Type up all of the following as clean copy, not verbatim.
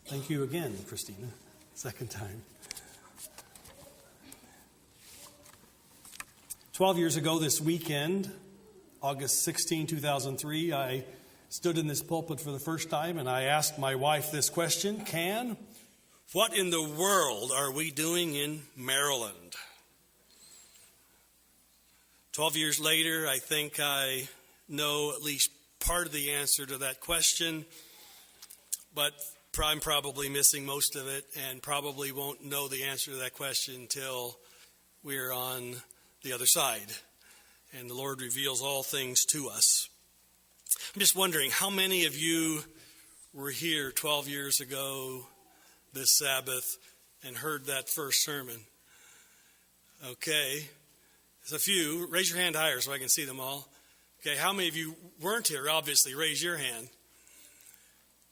Thank you again, Christina. Second time. 12 years ago this weekend, August 16, 2003, I stood in this pulpit for the first time and I asked my wife this question: what in the world are we doing in Maryland? 12 years later, I think I know at least part of the answer to that question, but I'm probably missing most of it and probably won't know the answer to that question until we're on the other side and the Lord reveals all things to us. I'm just wondering, how many of you were here 12 years ago this Sabbath and heard that first sermon? Okay, there's a few. Raise your hand higher so I can see them all. Okay, how many of you weren't here? Obviously, raise your hand.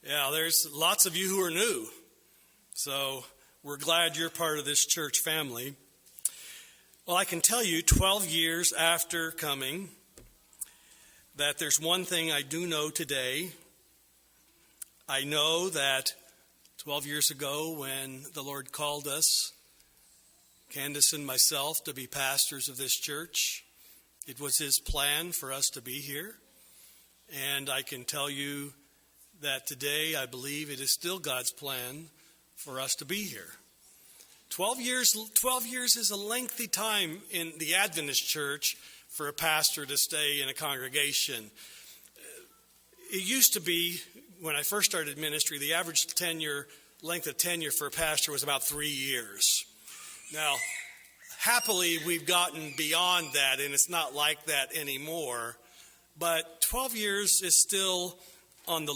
Yeah, there's lots of you who are new. So we're glad you're part of this church family. Well, I can tell you 12 years after coming that there's one thing I do know today. I know that 12 years ago when the Lord called us, Candace and myself, to be pastors of this church, it was His plan for us to be here. And I can tell you that today I believe it is still God's plan for us to be here. 12 years is a lengthy time in the Adventist church for a pastor to stay in a congregation. It used to be, when I first started ministry, the average length of tenure for a pastor was about 3 years. Now, happily, we've gotten beyond that, and it's not like that anymore. But 12 years is still on the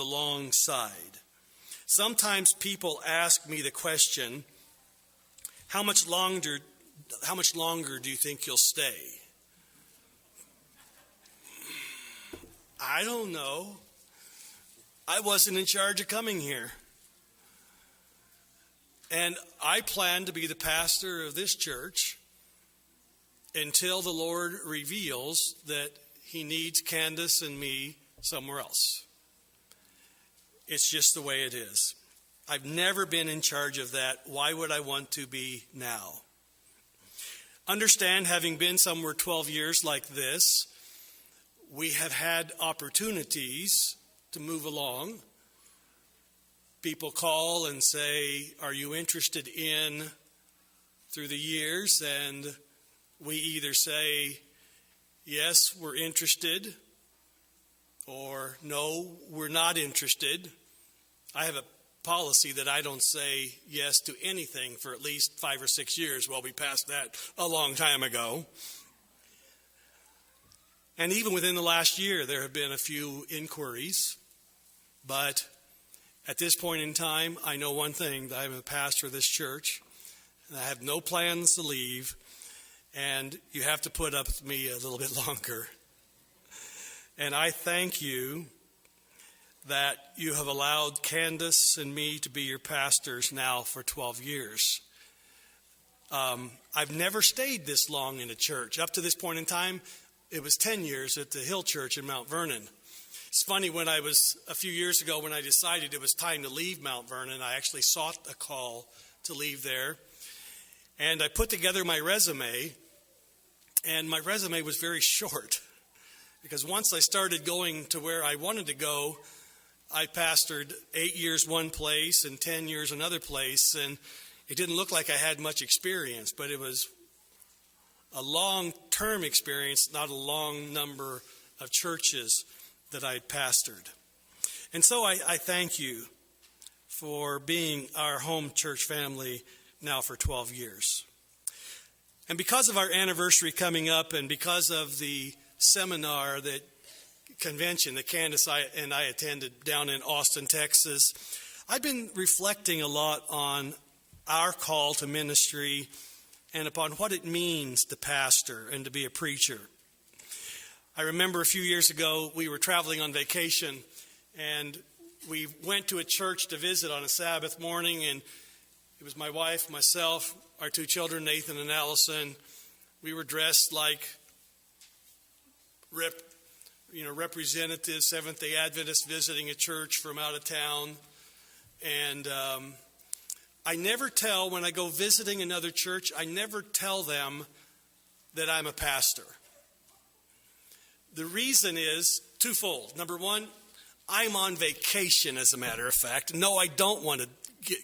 long side. Sometimes people ask me the question, how much longer do you think you'll stay? I don't know. I wasn't in charge of coming here. And I plan to be the pastor of this church until the Lord reveals that He needs Candace and me somewhere else. It's just the way it is. I've never been in charge of that. Why would I want to be now? Understand, having been somewhere 12 years like this, we have had opportunities to move along. People call and say, "Are you interested in?" through the years, and we either say, "Yes, we're interested," or "No, we're not interested." I have a policy that I don't say yes to anything for at least 5 or 6 years. Well, we passed that a long time ago. And even within the last year, there have been a few inquiries. But at this point in time, I know one thing, that I'm a pastor of this church, and I have no plans to leave, and you have to put up with me a little bit longer. And I thank you that you have allowed Candace and me to be your pastors now for 12 years. I've never stayed this long in a church. Up to this point in time, it was 10 years at the Hill Church in Mount Vernon. It's funny, a few years ago when I decided it was time to leave Mount Vernon, I actually sought a call to leave there. And I put together my resume, and my resume was very short. Because once I started going to where I wanted to go, I pastored 8 years one place and 10 years another place, and it didn't look like I had much experience, but it was a long-term experience, not a long number of churches that I'd pastored. And so I thank you for being our home church family now for 12 years. And because of our anniversary coming up, and because of the seminar, that convention that Candace and I attended down in Austin, Texas, I've been reflecting a lot on our call to ministry and upon what it means to pastor and to be a preacher. I remember a few years ago, we were traveling on vacation, and we went to a church to visit on a Sabbath morning, and it was my wife, myself, our 2 children, Nathan and Allison. We were dressed like representatives, Seventh-day Adventists visiting a church from out of town. And I never tell, when I go visiting another church, I never tell them that I'm a pastor. The reason is twofold. Number one, I'm on vacation, as a matter of fact. No, I don't want to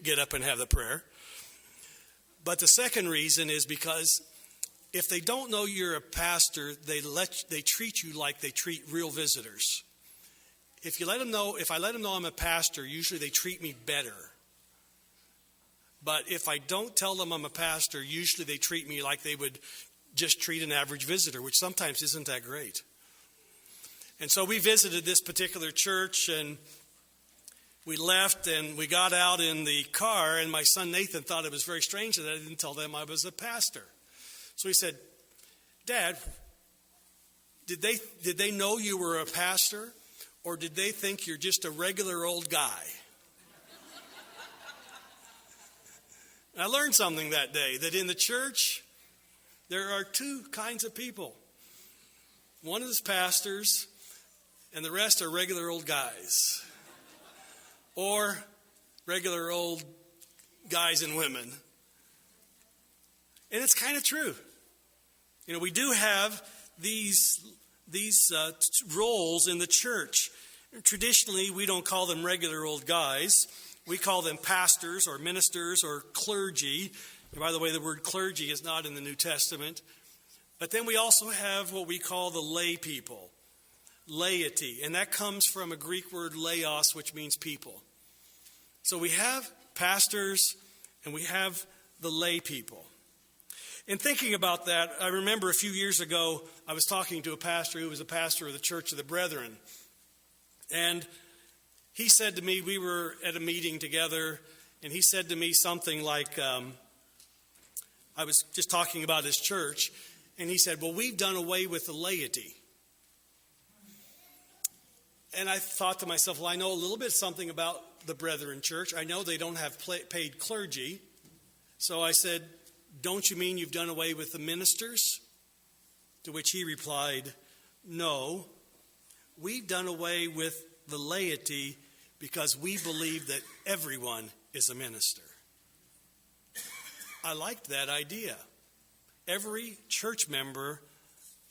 get up and have the prayer. But the second reason is because if they don't know you're a pastor, they treat you like they treat real visitors. If I let them know I'm a pastor, usually they treat me better. But if I don't tell them I'm a pastor, usually they treat me like they would just treat an average visitor, which sometimes isn't that great. And so we visited this particular church, and we left, and we got out in the car, and my son Nathan thought it was very strange that I didn't tell them I was a pastor. So he said, "Dad, did they know you were a pastor, or did they think you're just a regular old guy?" And I learned something that day, that in the church, there are two kinds of people. One is pastors, and the rest are regular old guys. Or regular old guys and women. And it's kind of true. You know, we do have these roles in the church. Traditionally, we don't call them regular old guys. We call them pastors or ministers or clergy. And by the way, the word clergy is not in the New Testament. But then we also have what we call the lay people, laity. And that comes from a Greek word laos, which means people. So we have pastors and we have the lay people. In thinking about that, I remember a few years ago, I was talking to a pastor who was a pastor of the Church of the Brethren. And he said to me, we were at a meeting together, and he said to me something like, I was just talking about his church, and he said, "Well, we've done away with the laity." And I thought to myself, well, I know a little bit something about the Brethren Church. I know they don't have paid clergy. So I said, "Don't you mean you've done away with the ministers?" To which he replied, "No, we've done away with the laity because we believe that everyone is a minister." I liked that idea. Every church member,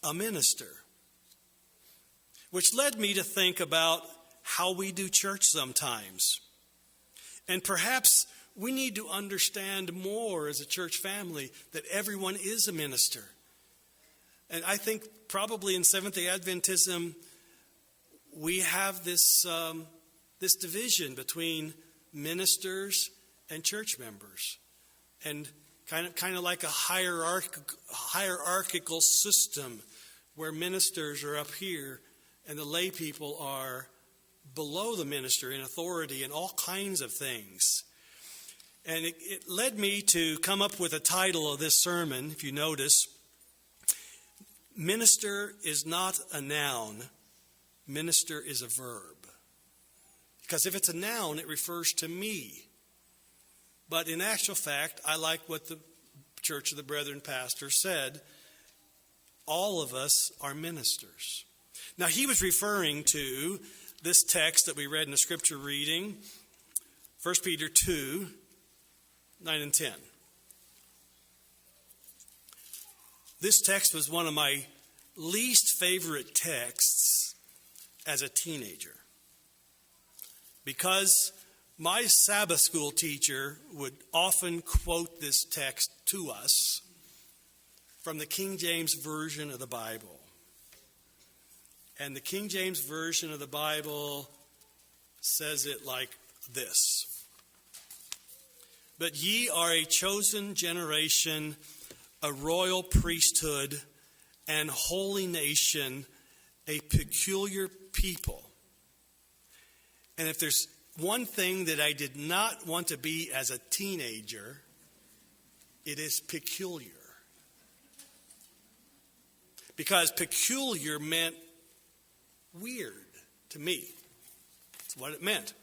a minister. Which led me to think about how we do church sometimes. And perhaps we need to understand more as a church family that everyone is a minister. And I think probably in Seventh-day Adventism, we have this division between ministers and church members. And kind of like a hierarchical system where ministers are up here and the lay people are below the minister in authority and all kinds of things. And it led me to come up with a title of this sermon, if you notice. Minister is not a noun. Minister is a verb. Because if it's a noun, it refers to me. But in actual fact, I like what the Church of the Brethren pastor said. All of us are ministers. Now, he was referring to this text that we read in the scripture reading, 1 Peter 2, 9 and 10. This text was one of my least favorite texts as a teenager, because my Sabbath school teacher would often quote this text to us from the King James Version of the Bible. And the King James Version of the Bible says it like this: "But ye are a chosen generation, a royal priesthood, and holy nation, a peculiar people." And if there's one thing that I did not want to be as a teenager, it is peculiar. Because peculiar meant weird to me. That's what it meant.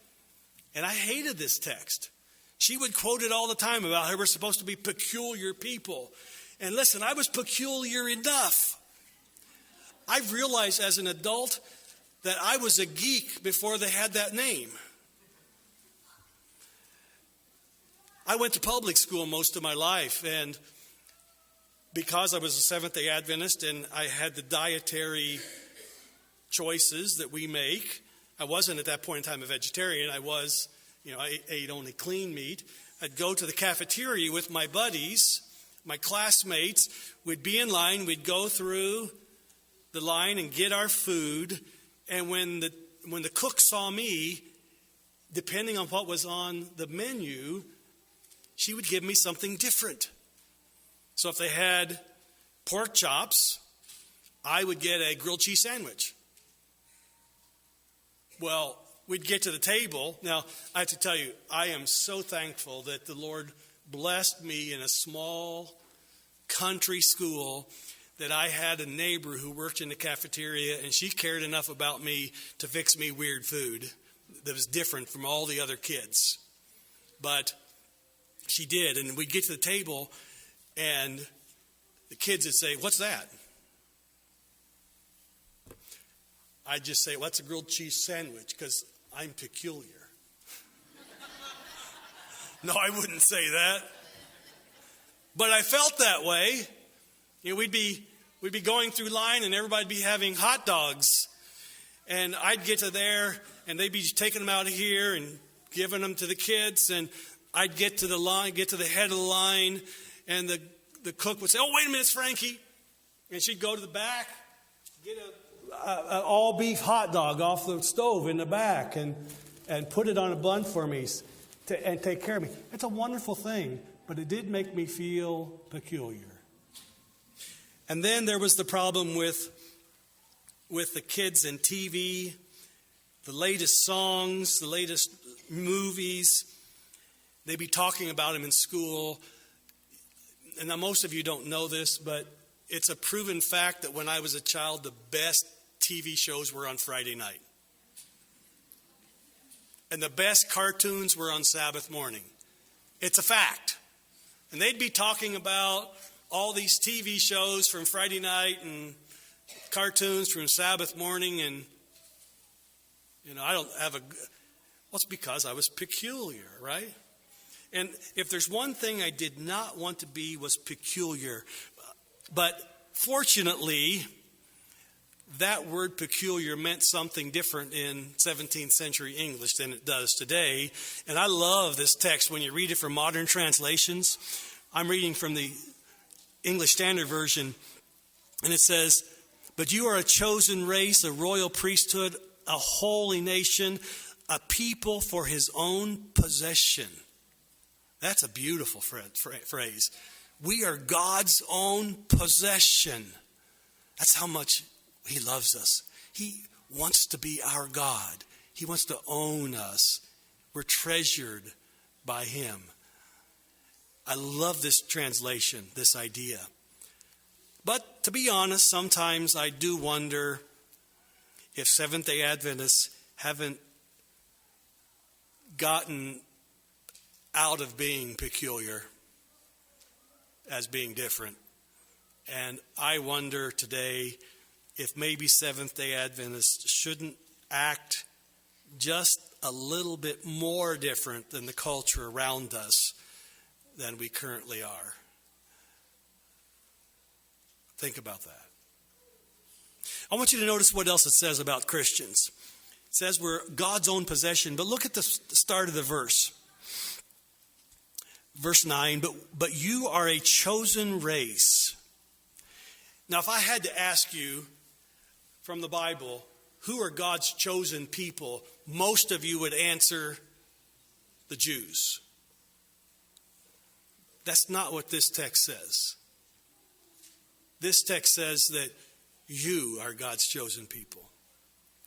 And I hated this text. She would quote it all the time about how we're supposed to be peculiar people. And listen, I was peculiar enough. I realized as an adult that I was a geek before they had that name. I went to public school most of my life, and because I was a Seventh-day Adventist and I had the dietary choices that we make, I wasn't at that point in time a vegetarian. I was, I ate only clean meat. I'd go to the cafeteria with my buddies, my classmates. We'd be in line. We'd go through the line and get our food. And when the cook saw me, depending on what was on the menu, she would give me something different. So if they had pork chops, I would get a grilled cheese sandwich. Well, we'd get to the table. Now, I have to tell you, I am so thankful that the Lord blessed me in a small country school that I had a neighbor who worked in the cafeteria, and she cared enough about me to fix me weird food that was different from all the other kids. But she did, and we'd get to the table, and the kids would say, "What's that?" I'd just say, "Well, that's a grilled cheese sandwich," because I'm peculiar. No, I wouldn't say that. But I felt that way. We'd be going through line, and everybody'd be having hot dogs. And I'd get to there, and they'd be taking them out of here and giving them to the kids. And I'd get to the line, get to the head of the line, and the cook would say, "Oh, wait a minute, Frankie." And she'd go to the back, get an all-beef hot dog off the stove in the back and put it on a bun for me and take care of me. It's a wonderful thing, but it did make me feel peculiar. And then there was the problem with the kids and TV, the latest songs, the latest movies. They'd be talking about them in school. And now most of you don't know this, but it's a proven fact that when I was a child, the best TV shows were on Friday night. And the best cartoons were on Sabbath morning. It's a fact. And they'd be talking about all these TV shows from Friday night and cartoons from Sabbath morning. And, I don't have well, it's because I was peculiar, right? And if there's one thing I did not want to be, was peculiar. But fortunately, that word peculiar meant something different in 17th century English than it does today. And I love this text when you read it from modern translations. I'm reading from the English Standard Version, and it says, "But you are a chosen race, a royal priesthood, a holy nation, a people for his own possession." That's a beautiful phrase. We are God's own possession. That's how much he loves us. He wants to be our God. He wants to own us. We're treasured by him. I love this translation, this idea. But to be honest, sometimes I do wonder if Seventh-day Adventists haven't gotten out of being peculiar as being different. And I wonder today if maybe Seventh-day Adventists shouldn't act just a little bit more different than the culture around us than we currently are. Think about that. I want you to notice what else it says about Christians. It says we're God's own possession, but look at the start of the verse. Verse 9, but you are a chosen race. Now, if I had to ask you from the Bible, who are God's chosen people, most of you would answer the Jews. That's not what this text says. This text says that you are God's chosen people.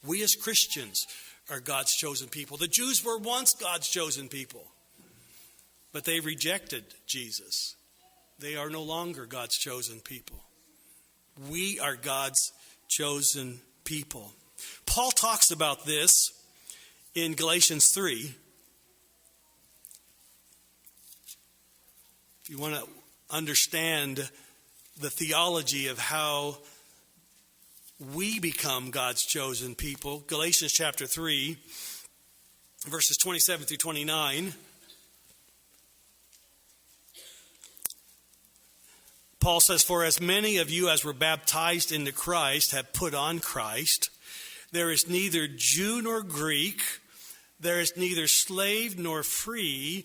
We as Christians are God's chosen people. The Jews were once God's chosen people, but they rejected Jesus. They are no longer God's chosen people. We are God's chosen people. Paul talks about this in Galatians 3. If you want to understand the theology of how we become God's chosen people, Galatians chapter 3, verses 27 through 29. Paul says, "For as many of you as were baptized into Christ have put on Christ. There is neither Jew nor Greek. There is neither slave nor free.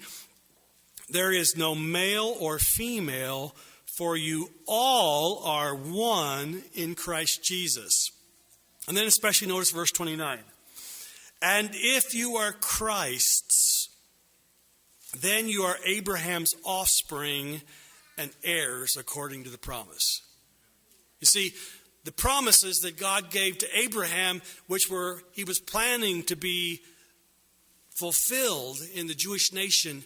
There is no male or female, for you all are one in Christ Jesus." And then especially notice verse 29. "And if you are Christ's, then you are Abraham's offspring and heirs according to the promise." You see, the promises that God gave to Abraham, which he was planning to be fulfilled in the Jewish nation,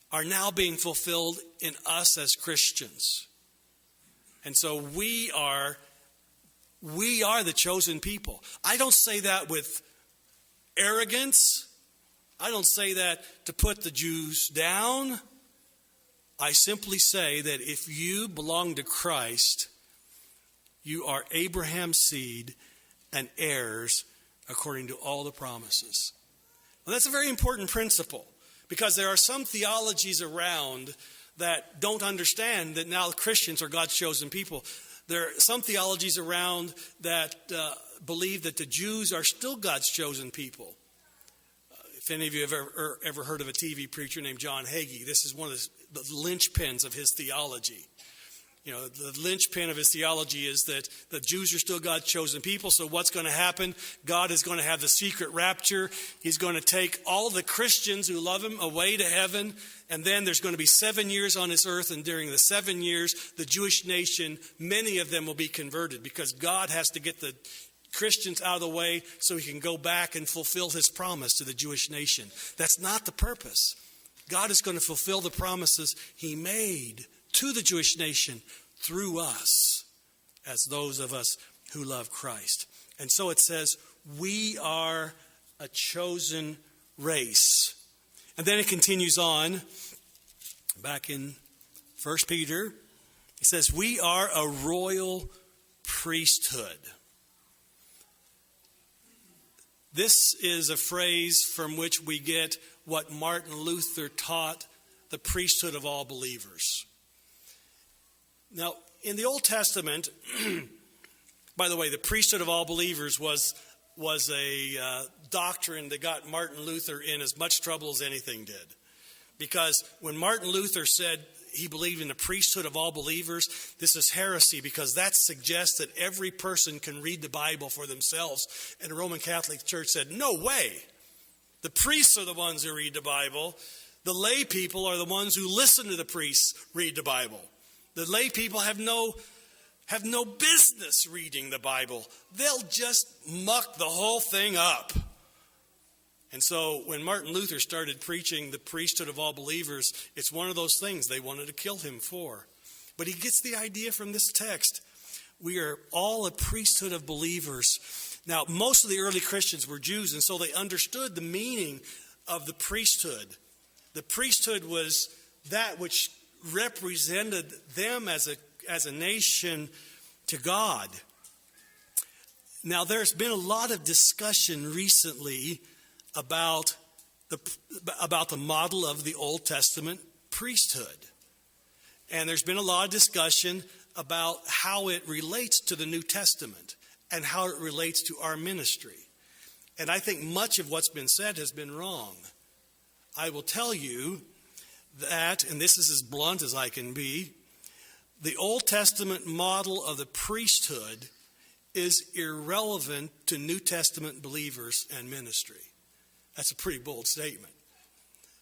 are now being fulfilled in us as Christians. And so we are the chosen people. I don't say that with arrogance. I don't say that to put the Jews down. I simply say that if you belong to Christ, you are Abraham's seed and heirs according to all the promises. Well, that's a very important principle, because there are some theologies around that don't understand that now Christians are God's chosen people. There are some theologies around that believe that the Jews are still God's chosen people. If any of you have ever heard of a TV preacher named John Hagee, this is one of the linchpins of his theology. You know, the linchpin of his theology is that the Jews are still God's chosen people. So what's going to happen? God is going to have the secret rapture. He's going to take all the Christians who love him away to heaven. And then there's going to be 7 years on this earth. And during the 7 years, the Jewish nation, many of them will be converted, because God has to get the Christians out of the way so he can go back and fulfill his promise to the Jewish nation. That's not the purpose. God is going to fulfill the promises he made to the Jewish nation through us, as those of us who love Christ. And so it says, we are a chosen race. And then it continues on, back in 1 Peter, it says, we are a royal priesthood. This is a phrase from which we get what Martin Luther taught, the priesthood of all believers. Now, in the Old Testament, by the way, the priesthood of all believers was a doctrine that got Martin Luther in as much trouble as anything did. Because when Martin Luther said he believed in the priesthood of all believers, this is heresy, because that suggests that every person can read the Bible for themselves. And the Roman Catholic Church said, no way. The priests are the ones who read the Bible. The lay people are the ones who listen to the priests read the Bible. The lay people have no business reading the Bible. They'll just muck the whole thing up. And so when Martin Luther started preaching the priesthood of all believers, it's one of those things they wanted to kill him for. But he gets the idea from this text. We are all a priesthood of believers. Now, most of the early Christians were Jews, and so they understood the meaning of the priesthood. The priesthood was that which represented them as a nation to God. Now, there's been a lot of discussion recently about the model of the Old Testament priesthood. And there's been a lot of discussion about how it relates to the New Testament and how it relates to our ministry. And I think much of what's been said has been wrong. I will tell you that, and this is as blunt as I can be, the Old Testament model of the priesthood is irrelevant to New Testament believers and ministry. That's a pretty bold statement.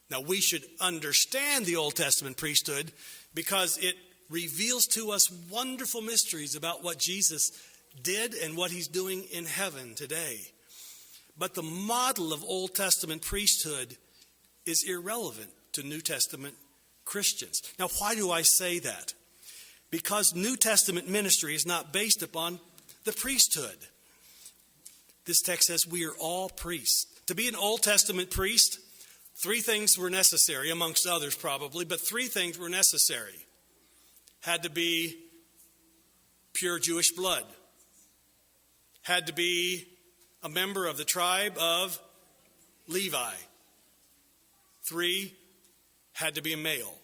Now, we should understand the Old Testament priesthood because it reveals to us wonderful mysteries about what Jesus did and what he's doing in heaven today. But the model of Old Testament priesthood is irrelevant to New Testament Christians. Now, why do I say that? Because New Testament ministry is not based upon the priesthood. This text says we are all priests. To be an Old Testament priest, 3 things were necessary, amongst others probably, but 3 things were necessary. Had to be pure Jewish blood. Had to be a member of the tribe of Levi. 3, had to be a male.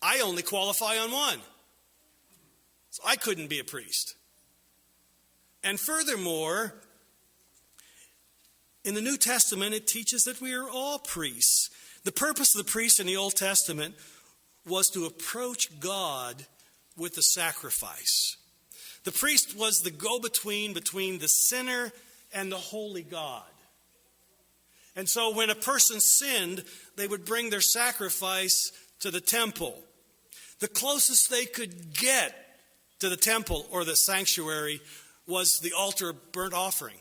I only qualify on 1. So I couldn't be a priest. And furthermore, in the New Testament, it teaches that we are all priests. The purpose of the priest in the Old Testament was to approach God with a sacrifice. The priest was the go-between between the sinner and the holy God. And so when a person sinned, they would bring their sacrifice to the temple. The closest they could get to the temple or the sanctuary was the altar of burnt offering,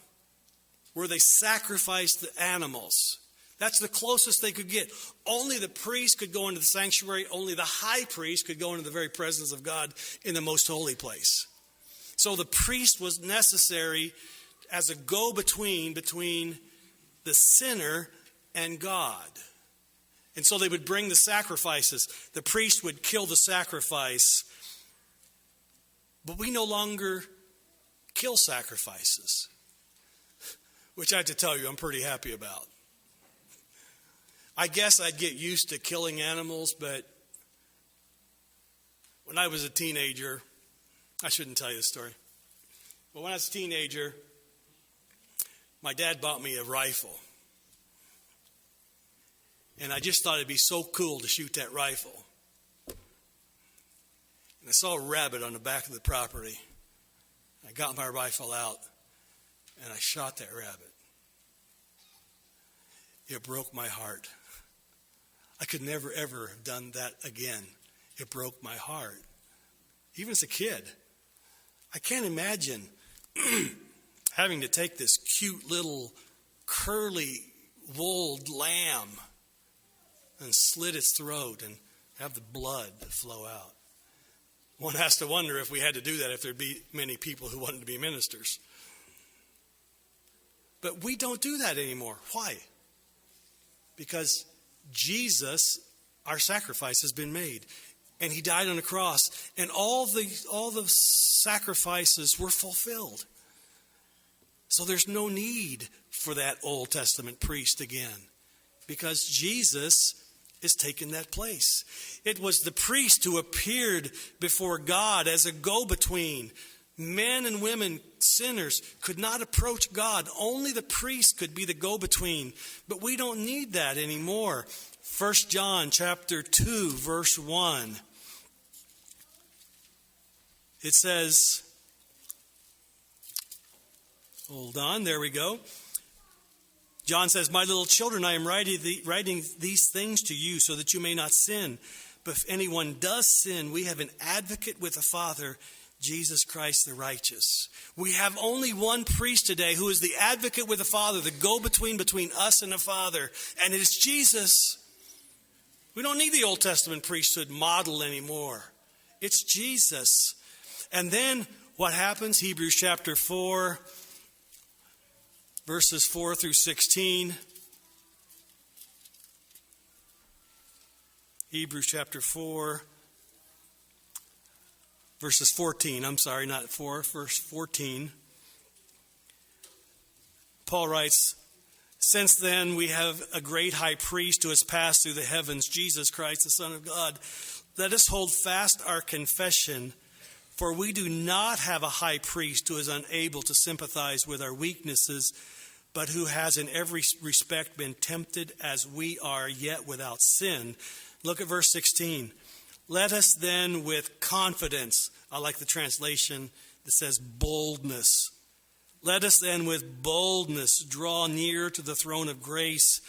where they sacrificed the animals. That's the closest they could get. Only the priest could go into the sanctuary. Only the high priest could go into the very presence of God in the most holy place. So the priest was necessary as a go-between between the sinner and God. And so they would bring the sacrifices. The priest would kill the sacrifice. But we no longer kill sacrifices, which I have to tell you I'm pretty happy about. I guess I'd get used to killing animals, but when I was a teenager, I shouldn't tell you this story, but when I was a teenager, my dad bought me a rifle. And I just thought it'd be so cool to shoot that rifle. And I saw a rabbit on the back of the property. I got my rifle out and I shot that rabbit. It broke my heart. I could never, ever have done that again. It broke my heart. Even as a kid. I can't imagine having to take this cute little curly wooled lamb and slit its throat and have the blood flow out. One has to wonder if we had to do that if there'd be many people who wanted to be ministers. But we don't do that anymore. Why? Because Jesus, our sacrifice, has been made. And he died on the cross. And all the sacrifices were fulfilled. So there's no need for that Old Testament priest again. Because Jesus is taking that place. It was the priest who appeared before God as a go-between. Men and women, sinners, could not approach God. Only the priest could be the go-between. But we don't need that anymore. 1 John chapter 2, verse 1. It says, hold on, there we go. John says, my little children, I am writing these things to you so that you may not sin. But if anyone does sin, we have an advocate with the Father, Jesus Christ the righteous. We have only one priest today who is the advocate with the Father, the go-between between us and the Father, and it is Jesus. We don't need the Old Testament priesthood model anymore. It's Jesus. And then what happens? Hebrews chapter 4, verses 4 through 16. Hebrews chapter 4, verses 14. I'm sorry, not 4, verse 14. Paul writes, since then we have a great high priest who has passed through the heavens, Jesus Christ, the Son of God. Let us hold fast our confession, for we do not have a high priest who is unable to sympathize with our weaknesses, but who has in every respect been tempted as we are, yet without sin. Look at verse 16. Let us then with confidence, I like the translation that says boldness. Let us then with boldness draw near to the throne of grace,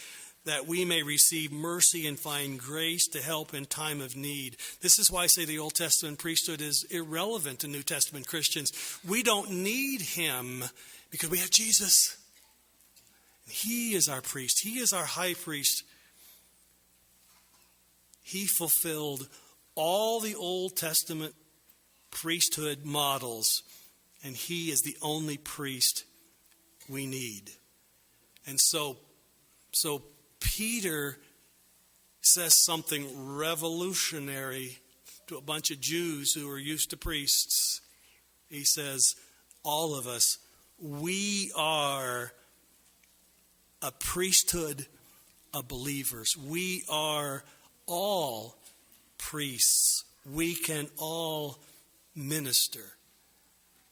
that we may receive mercy and find grace to help in time of need. This is why I say the Old Testament priesthood is irrelevant to New Testament Christians. We don't need him because we have Jesus. He is our priest. He is our high priest. He fulfilled all the Old Testament priesthood models, and he is the only priest we need. And so Peter says something revolutionary to a bunch of Jews who are used to priests. He says, all of us, we are a priesthood of believers. We are all priests. We can all minister.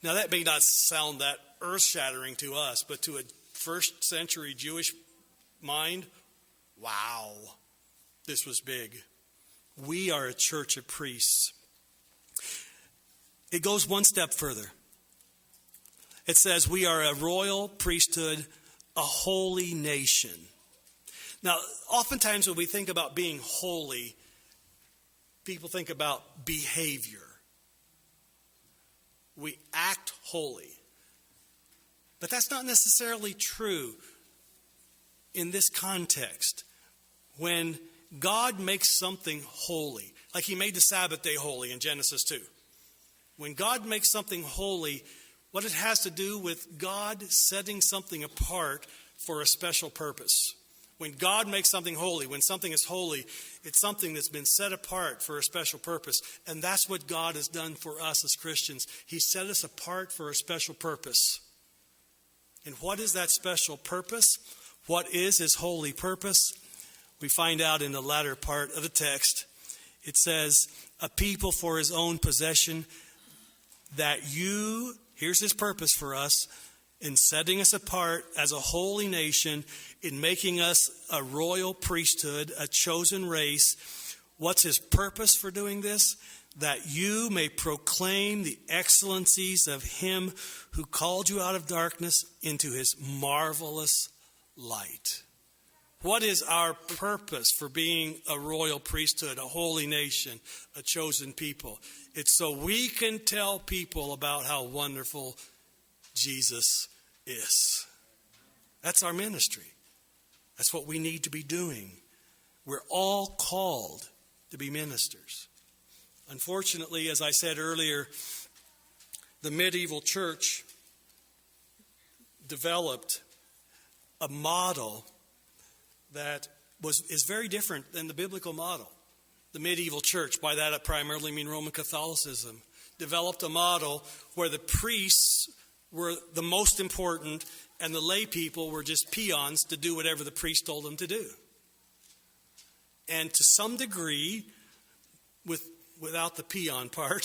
Now that may not sound that earth-shattering to us, but to a first century Jewish mind, wow, this was big. We are a church of priests. It goes one step further. It says we are a royal priesthood, a holy nation. Now, oftentimes when we think about being holy, people think about behavior. We act holy. But that's not necessarily true in this context. When God makes something holy, like he made the Sabbath day holy in Genesis 2. When God makes something holy, what it has to do with God setting something apart for a special purpose. When God makes something holy, when something is holy, it's something that's been set apart for a special purpose. And that's what God has done for us as Christians. He set us apart for a special purpose. And what is that special purpose? What is his holy purpose? We find out in the latter part of the text. It says, a people for his own possession, that you, here's his purpose for us, in setting us apart as a holy nation, in making us a royal priesthood, a chosen race. What's his purpose for doing this? That you may proclaim the excellencies of him who called you out of darkness into his marvelous light. What is our purpose for being a royal priesthood, a holy nation, a chosen people? It's so we can tell people about how wonderful Jesus is. That's our ministry. That's what we need to be doing. We're all called to be ministers. Unfortunately, as I said earlier, the medieval church developed a model that is very different than the biblical model. The medieval church, by that I primarily mean Roman Catholicism, developed a model where the priests were the most important and the lay people were just peons to do whatever the priest told them to do. And to some degree, without the peon part,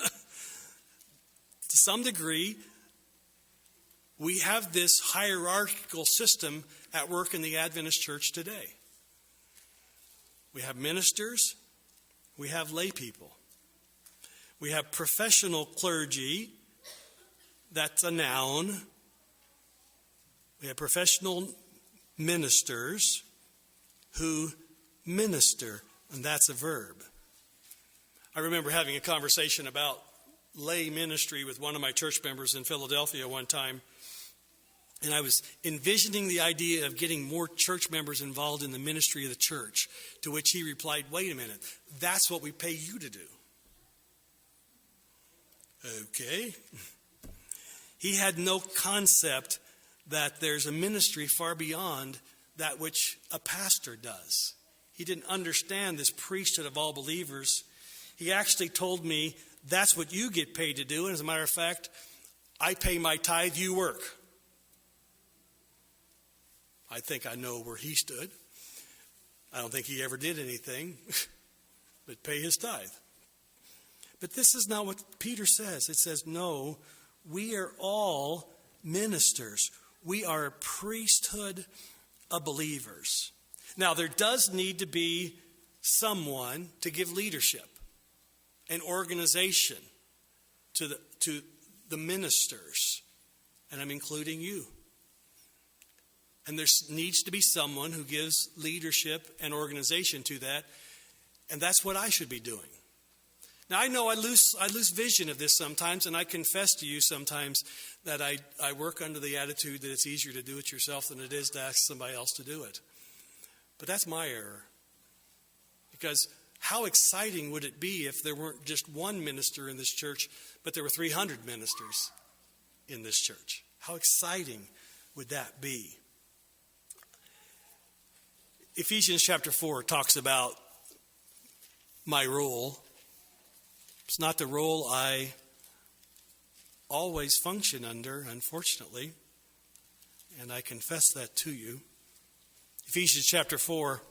to some degree, we have this hierarchical system at work in the Adventist church today. We have ministers, we have lay people. We have professional clergy, that's a noun. We have professional ministers who minister, and that's a verb. I remember having a conversation about lay ministry with one of my church members in Philadelphia one time. And I was envisioning the idea of getting more church members involved in the ministry of the church. To which he replied, wait a minute, that's what we pay you to do. Okay. He had no concept that there's a ministry far beyond that which a pastor does. He didn't understand this priesthood of all believers. He actually told me, that's what you get paid to do. And as a matter of fact, I pay my tithe, you work. I think I know where he stood. I don't think he ever did anything but pay his tithe. But this is not what Peter says. It says, no, we are all ministers. We are a priesthood of believers. Now, there does need to be someone to give leadership and organization to the ministers. And I'm including you. And there needs to be someone who gives leadership and organization to that. And that's what I should be doing. Now, I know I lose vision of this sometimes, and I confess to you sometimes that I work under the attitude that it's easier to do it yourself than it is to ask somebody else to do it. But that's my error. Because how exciting would it be if there weren't just one minister in this church, but there were 300 ministers in this church? How exciting would that be? Ephesians chapter 4 talks about my role. It's not the role I always function under, unfortunately, and I confess that to you. Ephesians chapter 4,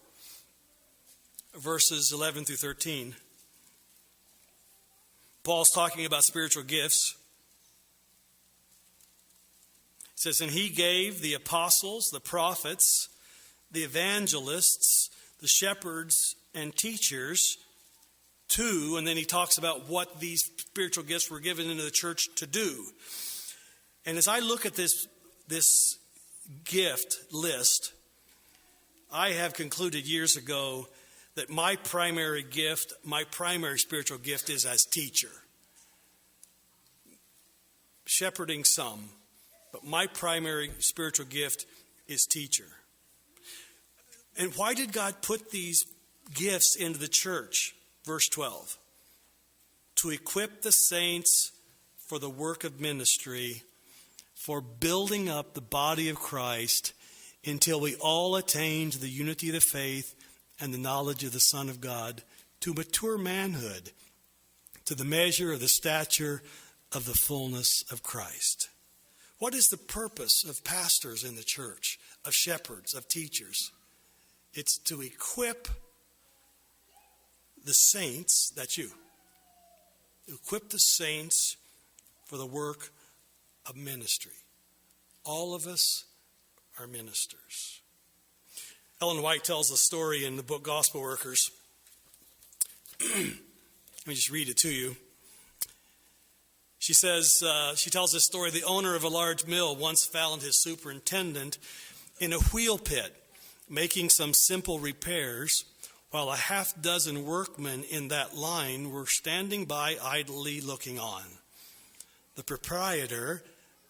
verses 11 through 13. Paul's talking about spiritual gifts. It says, and he gave the apostles, the prophets, the evangelists, the shepherds, and teachers to, and then he talks about what these spiritual gifts were given into the church to do. And as I look at this gift list, I have concluded years ago that my primary gift, my primary spiritual gift is as teacher. Shepherding some, but my primary spiritual gift is teacher. And why did God put these gifts into the church? Verse 12. To equip the saints for the work of ministry, for building up the body of Christ until we all attain to the unity of the faith and the knowledge of the Son of God, to mature manhood, to the measure of the stature of the fullness of Christ. What is the purpose of pastors in the church, of shepherds, of teachers? It's to equip the saints, that's you, equip the saints for the work of ministry. All of us are ministers. Ellen White tells a story in the book Gospel Workers. Let me just read it to you. She says, she tells this story. The owner of a large mill once found his superintendent in a wheel pit making some simple repairs, while a half dozen workmen in that line were standing by idly looking on. The proprietor,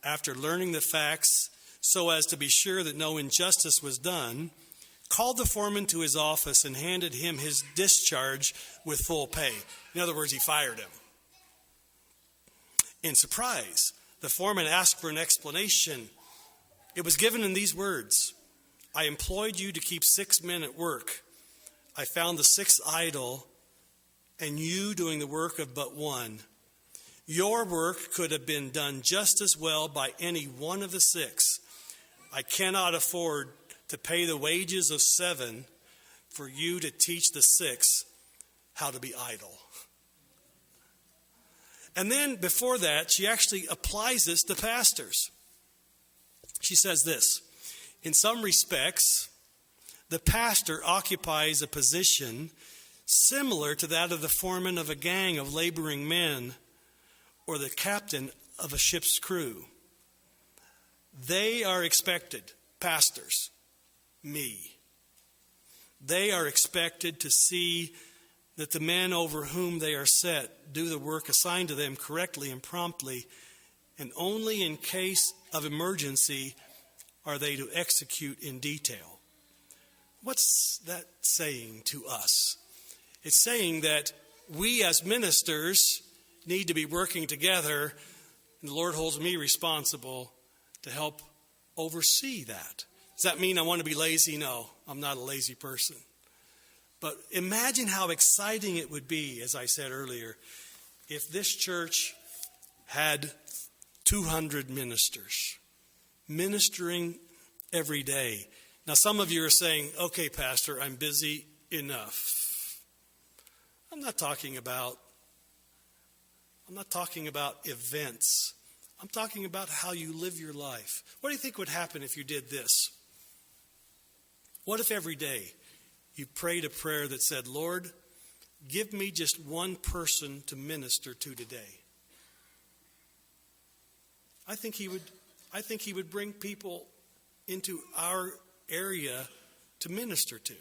after learning the facts so as to be sure that no injustice was done, called the foreman to his office and handed him his discharge with full pay. In other words, he fired him. In surprise, the foreman asked for an explanation. It was given in these words: I employed you to keep 6 men at work. I found the 6th idle, and you doing the work of but one. Your work could have been done just as well by any one of the 6. I cannot afford to pay the wages of 7 for you to teach the 6 how to be idle. And then before that, she actually applies this to pastors. She says this: in some respects, the pastor occupies a position similar to that of the foreman of a gang of laboring men or the captain of a ship's crew. They are expected, pastors, me, they are expected to see that the men over whom they are set do the work assigned to them correctly and promptly, and only in case of emergency are they to execute in detail. What's that saying to us? It's saying that we as ministers need to be working together, and the Lord holds me responsible to help oversee that. Does that mean I want to be lazy? No, I'm not a lazy person. But imagine how exciting it would be, as I said earlier, if this church had 200 ministers ministering every day. Now, some of you are saying, okay, Pastor, I'm busy enough. I'm not talking about events. I'm talking about how you live your life. What do you think would happen if you did this? What if every day you prayed a prayer that said, Lord, give me just one person to minister to today? I think he would bring people into our area to minister to.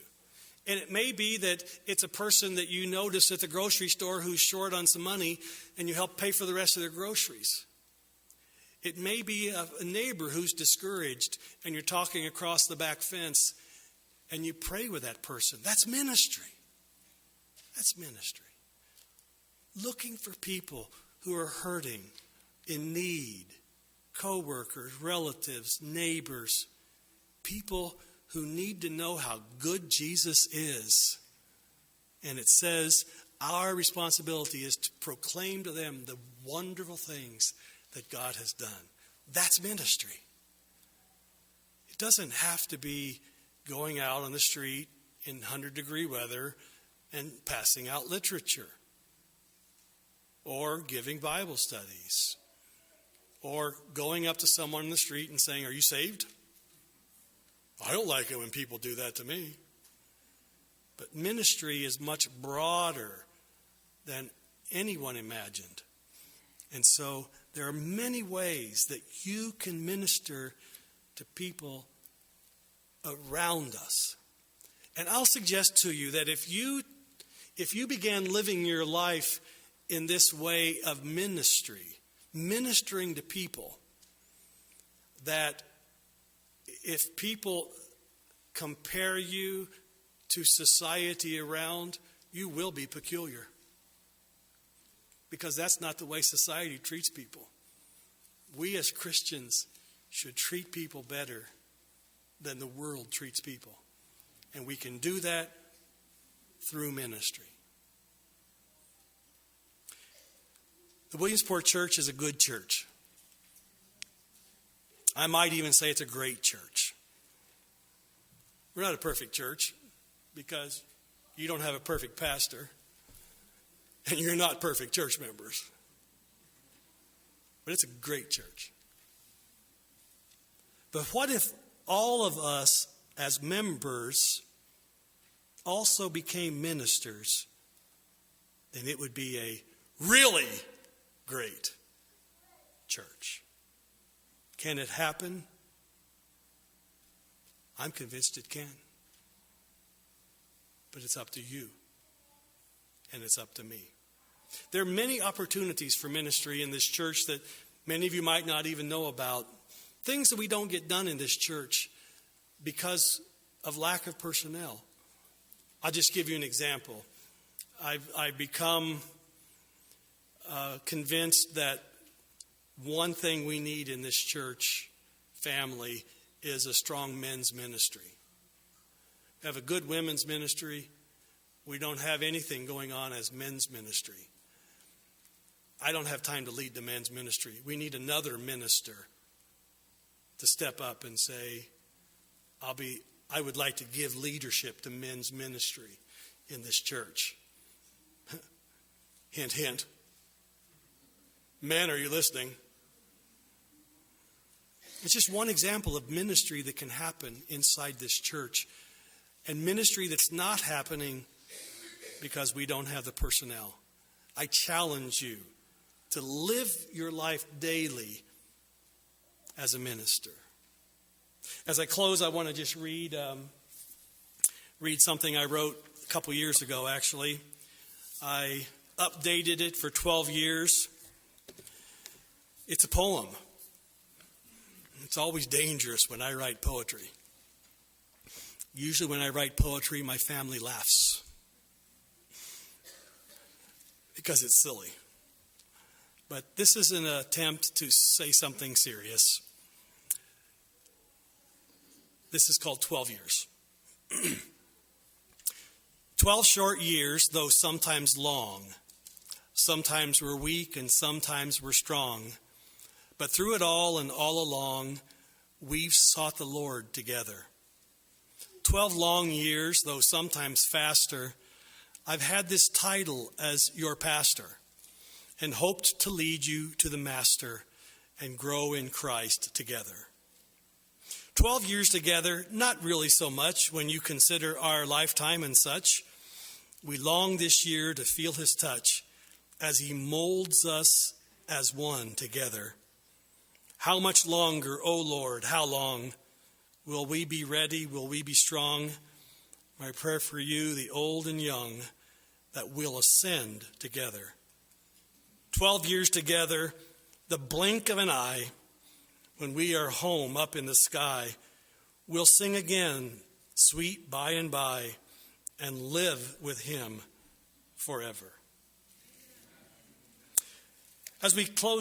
And it may be that it's a person that you notice at the grocery store who's short on some money, and you help pay for the rest of their groceries. It may be a neighbor who's discouraged, and you're talking across the back fence, and you pray with that person. That's ministry. That's ministry. Looking for people who are hurting, in need, co-workers, relatives, neighbors, people who need to know how good Jesus is. And it says our responsibility is to proclaim to them the wonderful things that God has done. That's ministry. It doesn't have to be going out on the street in 100-degree weather and passing out literature. or giving Bible studies, or going up to someone in the street and saying, "Are you saved?" I don't like it when people do that to me. But ministry is much broader than anyone imagined. And so there are many ways that you can minister to people around us. And I'll suggest to you that if you began living your life in this way of ministry, ministering to people, that if people compare you to society around, you will be peculiar. Because that's not the way society treats people. We as Christians should treat people better than the world treats people. And we can do that through ministry. The Williamsport Church is a good church. I might even say it's a great church. We're not a perfect church because you don't have a perfect pastor and you're not perfect church members. But it's a great church. But what if all of us as members also became ministers? Then it would be a really great church. Can it happen? I'm convinced it can. But it's up to you. And it's up to me. There are many opportunities for ministry in this church that many of you might not even know about. Things that we don't get done in this church because of lack of personnel. I'll just give you an example. I've become convinced that one thing we need in this church family is a strong men's ministry. We have a good women's ministry. We don't have anything going on as men's ministry. I don't have time to lead the men's ministry. We need another minister to step up and say, I would like to give leadership to men's ministry in this church. Hint, hint. Men, are you listening? It's just one example of ministry that can happen inside this church. And ministry that's not happening because we don't have the personnel. I challenge you to live your life daily as a minister. As I close, I want to just read something I wrote a couple years ago, actually. I updated it for 12 years. It's a poem. It's always dangerous when I write poetry. Usually when I write poetry, my family laughs because it's silly. But this is an attempt to say something serious. This is called 12 years. 12 short years, though sometimes long. Sometimes we're weak and sometimes we're strong. But through it all and all along, we've sought the Lord together. 12 long years, though sometimes faster, I've had this title as your pastor and hoped to lead you to the Master and grow in Christ together. 12 years together, not really so much when you consider our lifetime and such. We long this year to feel his touch as he molds us as one together. How much longer, O Lord, how long? Will we be ready? Will we be strong? My prayer for you, the old and young, that we'll ascend together. 12 years together, the blink of an eye, when we are home up in the sky, we'll sing again, sweet by and by, and live with him forever. As we close